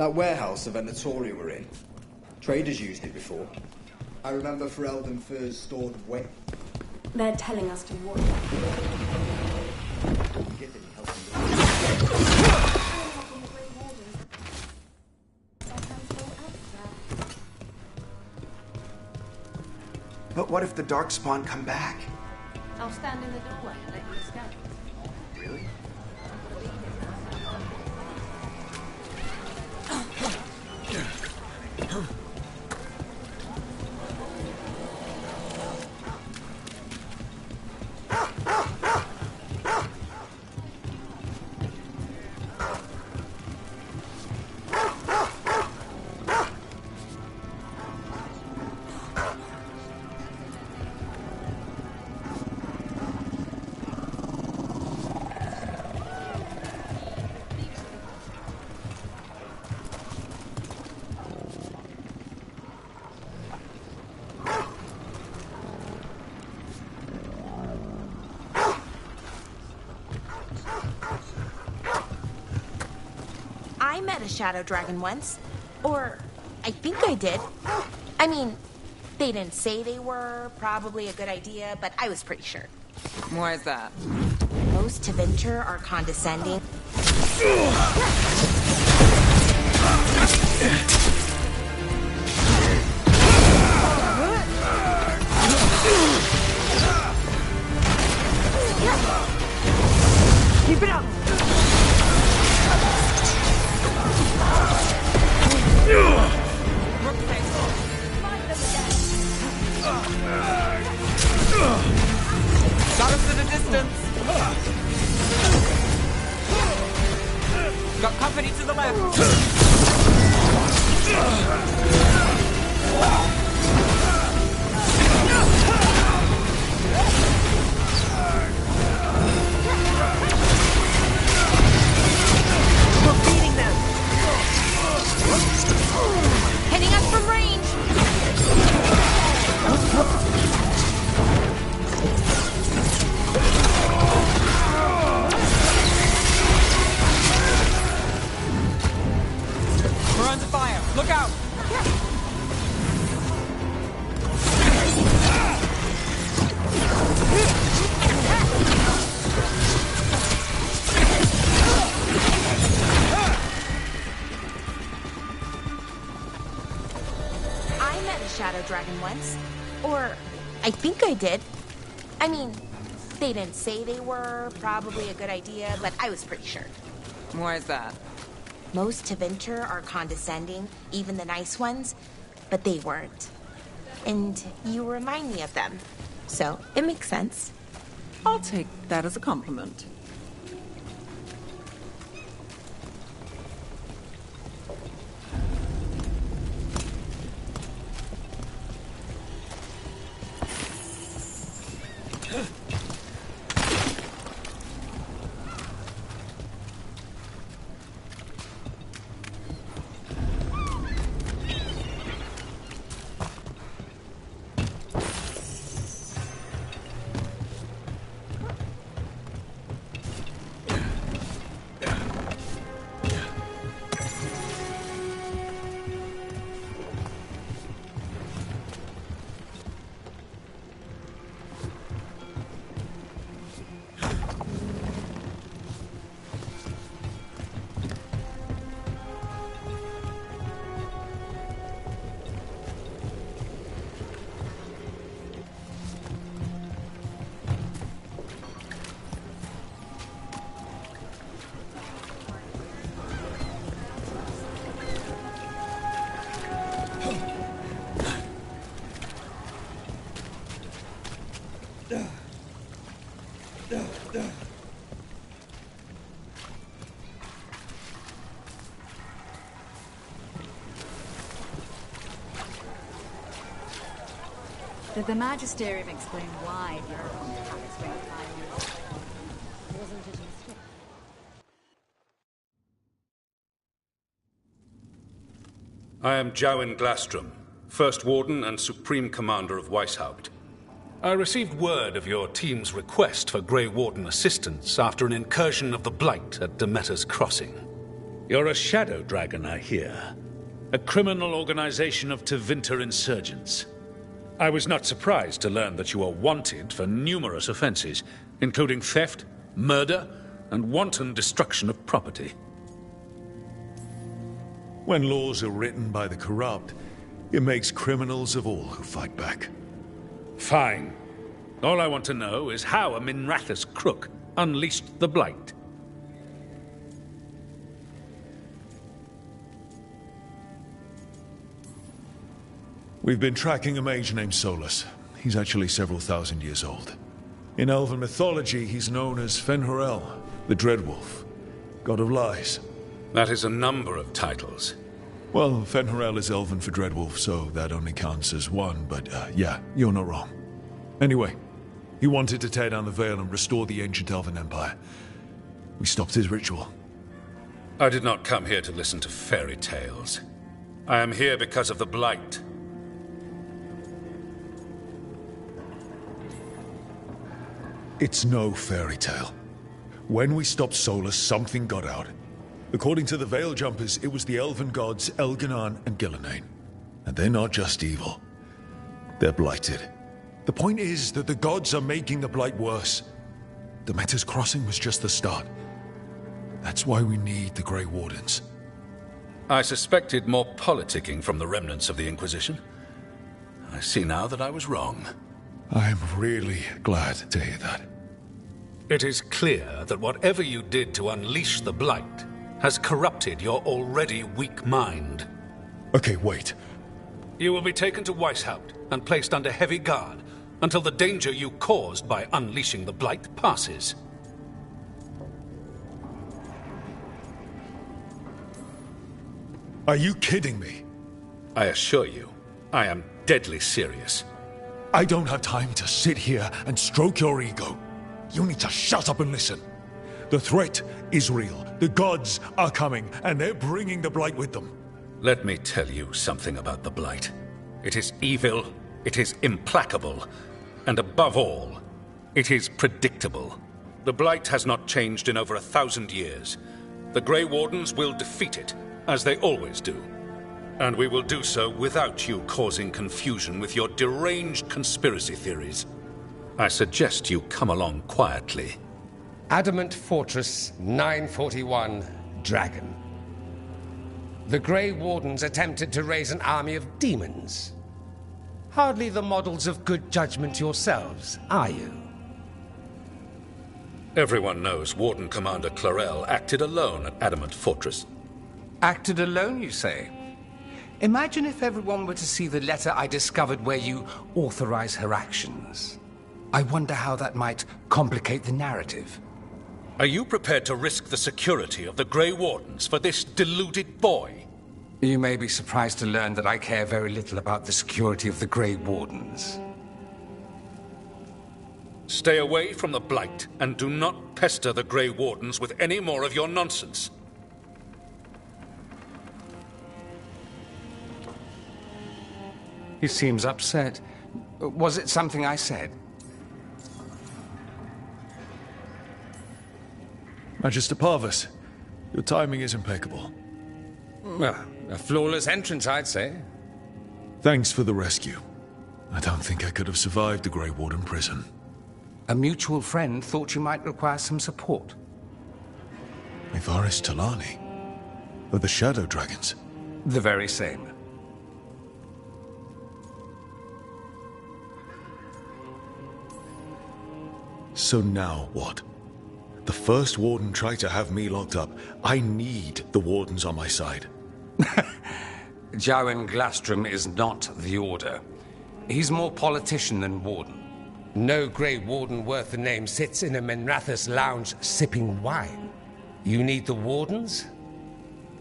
That warehouse the Venatori were in. Traders used it before. I remember Ferelden Furs stored away. They're telling us to watch. But what if the Darkspawn come back? I'll stand in the doorway and let you escape. Really? I met a shadow dragon once. Or, I think I did. I mean, they didn't say they were probably a good idea, but I was pretty sure. Why is that? Most to Venture are condescending. Keep it up! Got us in the distance! Got company to the left! We're beating them! Hitting us from range! We're under fire! Look out! I met a shadow dragon once. Or, I think I did. I mean, they didn't say they were probably a good idea, but I was pretty sure. Why is that? Most to Venture are condescending, even the nice ones, but they weren't. And you remind me of them. So, it makes sense. I'll take that as a compliment. Did the Magisterium explain why the Archon had its way of fire? Wasn't it a mistake? I am Jowen Glastrom, First Warden and Supreme Commander of Weishaupt. I received word of your team's request for Grey Warden assistance after an incursion of the Blight at Demeter's Crossing. You're a shadow dragon, I hear. A criminal organization of Tevinter insurgents. I was not surprised to learn that you are wanted for numerous offenses, including theft, murder, and wanton destruction of property. When laws are written by the corrupt, it makes criminals of all who fight back. Fine. All I want to know is how a Minrathous crook unleashed the Blight. We've been tracking a mage named Solus. He's actually several thousand years old. In elven mythology, he's known as Fen'Harel, the Dreadwolf, god of lies. That is a number of titles. Well, Fen'Harel is elven for Dreadwolf, so that only counts as one, but yeah, you're not wrong. Anyway, he wanted to tear down the Veil and restore the ancient elven empire. We stopped his ritual. I did not come here to listen to fairy tales. I am here because of the Blight. It's no fairy tale. When we stopped Solus, something got out. According to the Veil Jumpers, it was the elven gods Elganon and Gillenane. And they're not just evil. They're blighted. The point is that the gods are making the Blight worse. Demeter's Crossing was just the start. That's why we need the Grey Wardens. I suspected more politicking from the remnants of the Inquisition. I see now that I was wrong. I'm really glad to hear that. It is clear that whatever you did to unleash the Blight has corrupted your already weak mind. Okay, wait. You will be taken to Weishaupt and placed under heavy guard until the danger you caused by unleashing the Blight passes. Are you kidding me? I assure you, I am deadly serious. I don't have time to sit here and stroke your ego. You need to shut up and listen. The threat is real. The gods are coming, and they're bringing the Blight with them. Let me tell you something about the Blight. It is evil, it is implacable, and above all, it is predictable. The Blight has not changed in over 1,000 years. The Grey Wardens will defeat it, as they always do. And we will do so without you causing confusion with your deranged conspiracy theories. I suggest you come along quietly. Adamant Fortress 941, Dragon. The Grey Wardens attempted to raise an army of demons. Hardly the models of good judgment yourselves, are you? Everyone knows Warden Commander Clarel acted alone at Adamant Fortress. Acted alone, you say? Imagine if everyone were to see the letter I discovered where you authorize her actions. I wonder how that might complicate the narrative. Are you prepared to risk the security of the Grey Wardens for this deluded boy? You may be surprised to learn that I care very little about the security of the Grey Wardens. Stay away from the Blight, and do not pester the Grey Wardens with any more of your nonsense. He seems upset. Was it something I said? Magister Parvus, your timing is impeccable. Well, a flawless entrance, I'd say. Thanks for the rescue. I don't think I could have survived the Grey Warden prison. A mutual friend thought you might require some support. Ivaris Talani? Of the Shadow Dragons? The very same. So now what? The first Warden tried to have me locked up. I need the Wardens on my side. Jowen Glastrom is not the Order. He's more politician than Warden. No Grey Warden worth the name sits in a Minrathous lounge sipping wine. You need the Wardens?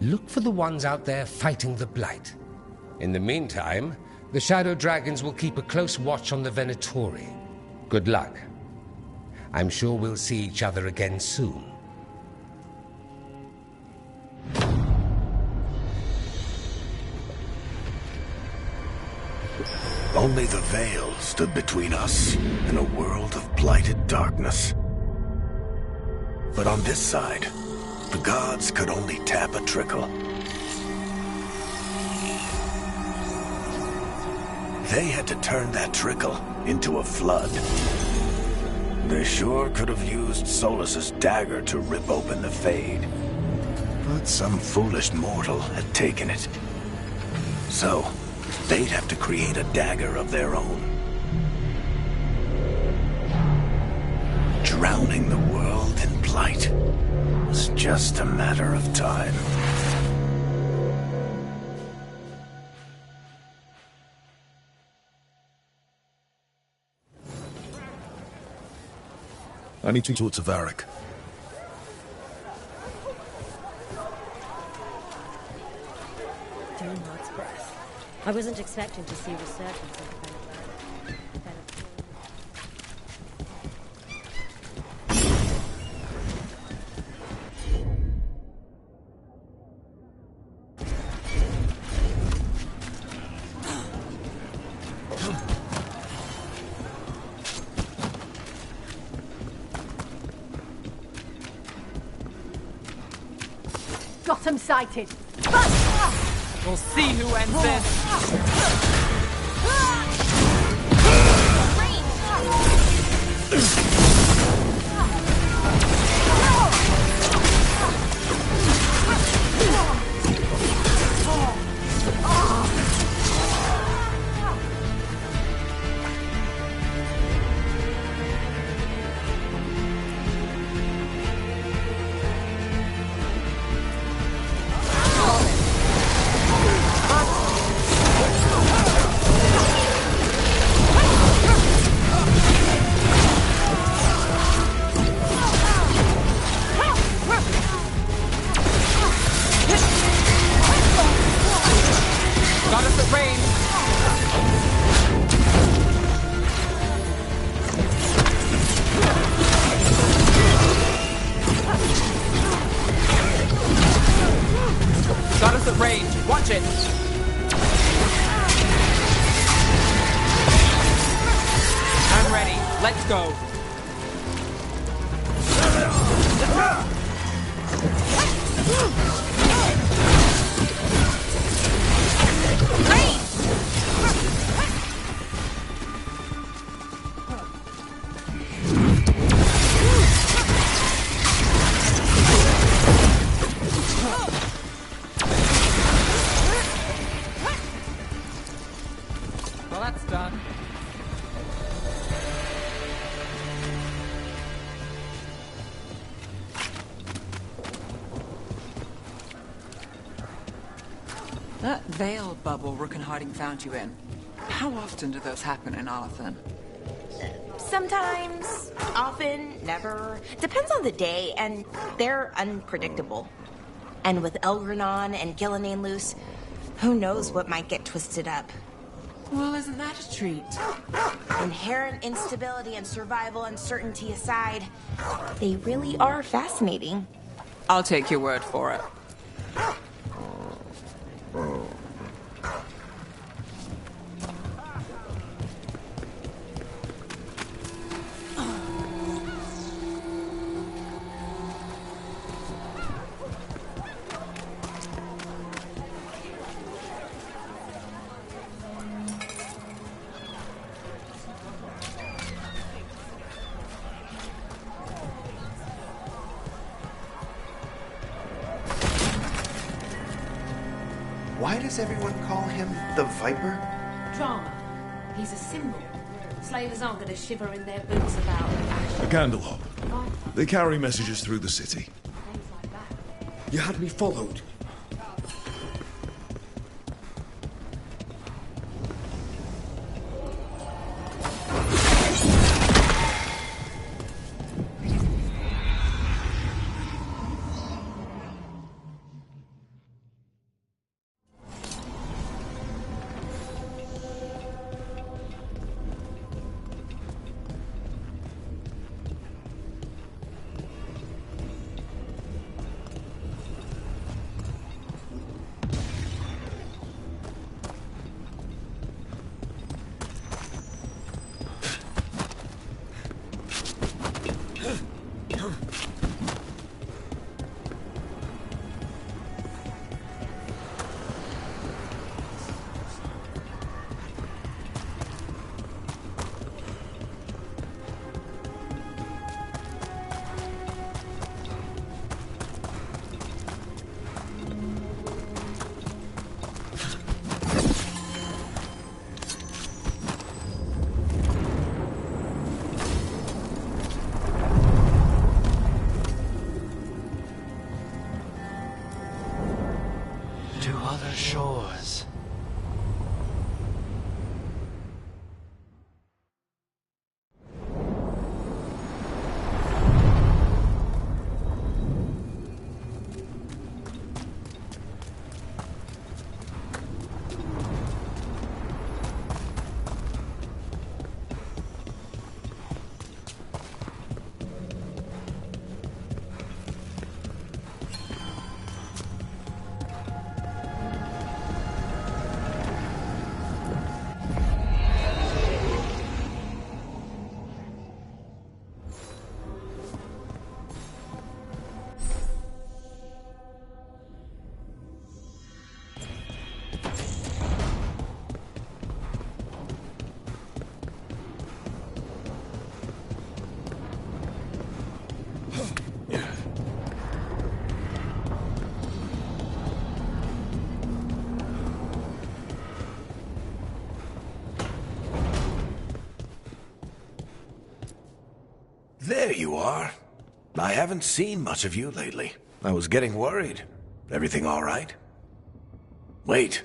Look for the ones out there fighting the Blight. In the meantime, the Shadow Dragons will keep a close watch on the Venatori. Good luck. I'm sure we'll see each other again soon. Only the Veil stood between us and a world of blighted darkness. But on this side, The gods could only tap a trickle. They had to turn that trickle into a flood. They sure could have used Solus's dagger to rip open the Fade. But some foolish mortal had taken it. So, they'd have to create a dagger of their own. Drowning the world in blight was just a matter of time. I need to talk to Varric. Doomheart's breath. I wasn't expecting to see resurgence of the Got him sighted. We'll see who ends this. Got us at range. Got us at range. Watch it. I'm ready. Let's go. Well, that's done. That veil bubble Rook and Harding found you in. How often do those happen in Arthur? Sometimes, often, never. Depends on the day, and they're unpredictable. And with Elgranon and Gillenane loose, who knows what might get twisted up. Well, isn't that a treat? Inherent instability and survival uncertainty aside, they really are fascinating. I'll take your word for it. Why does everyone call him the Viper? Drama. He's a symbol. Slavers aren't going to shiver in their boots about A candle. They carry messages through the city. things like that. You had me followed. There you are. I haven't seen much of you lately. I was getting worried. Everything all right? Wait,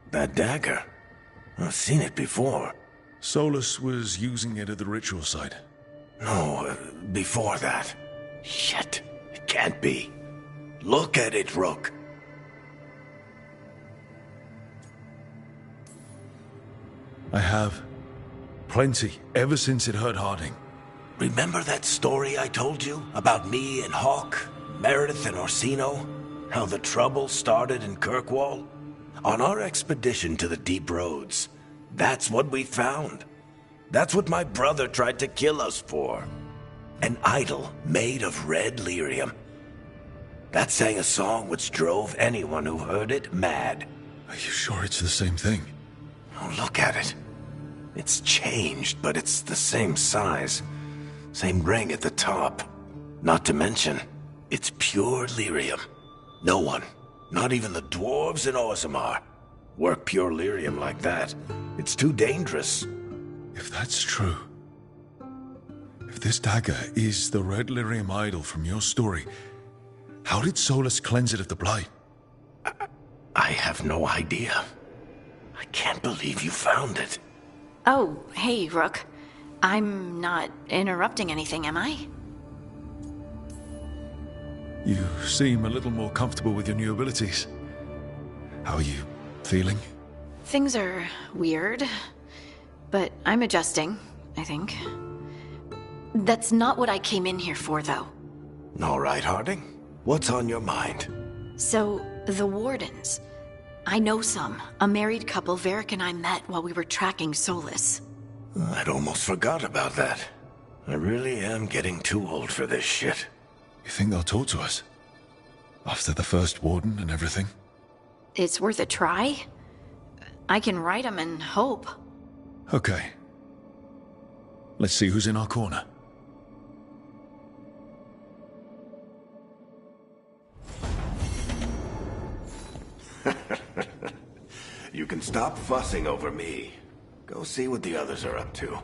that dagger. I've seen it before. Solus was using it at the ritual site. No, before that. Shit, it can't be. Look at it, Rook. I have. Plenty, ever since it hurt Harding. Remember that story I told you about me and Hawk, Meredith and Orsino? How the trouble started in Kirkwall? On our expedition to the Deep Roads, that's what we found. That's what my brother tried to kill us for. An idol made of red lyrium. That sang a song which drove anyone who heard it mad. Are you sure it's the same thing? Oh, look at it. It's changed, but it's the same size. Same ring at the top. Not to mention, it's pure lyrium. No one, not even the dwarves in Orzammar, work pure lyrium like that. It's too dangerous. If that's true, if this dagger is the red lyrium idol from your story, how did Solus cleanse it of the blight? I have no idea. I can't believe you found it. Oh, hey, Rook. I'm not interrupting anything, am I? You seem a little more comfortable with your new abilities. How are you feeling? Things are weird, but I'm adjusting, I think. That's not what I came in here for, though. All right, Harding. What's on your mind? So, the Wardens. I know some. A married couple Varric and I met while we were tracking Solus. I'd almost forgot about that. I really am getting too old for this shit. You think they'll talk to us? After the first warden and everything? It's worth a try. I can write them and hope. Okay. Let's see who's in our corner. You can stop fussing over me. Go see what the others are up to.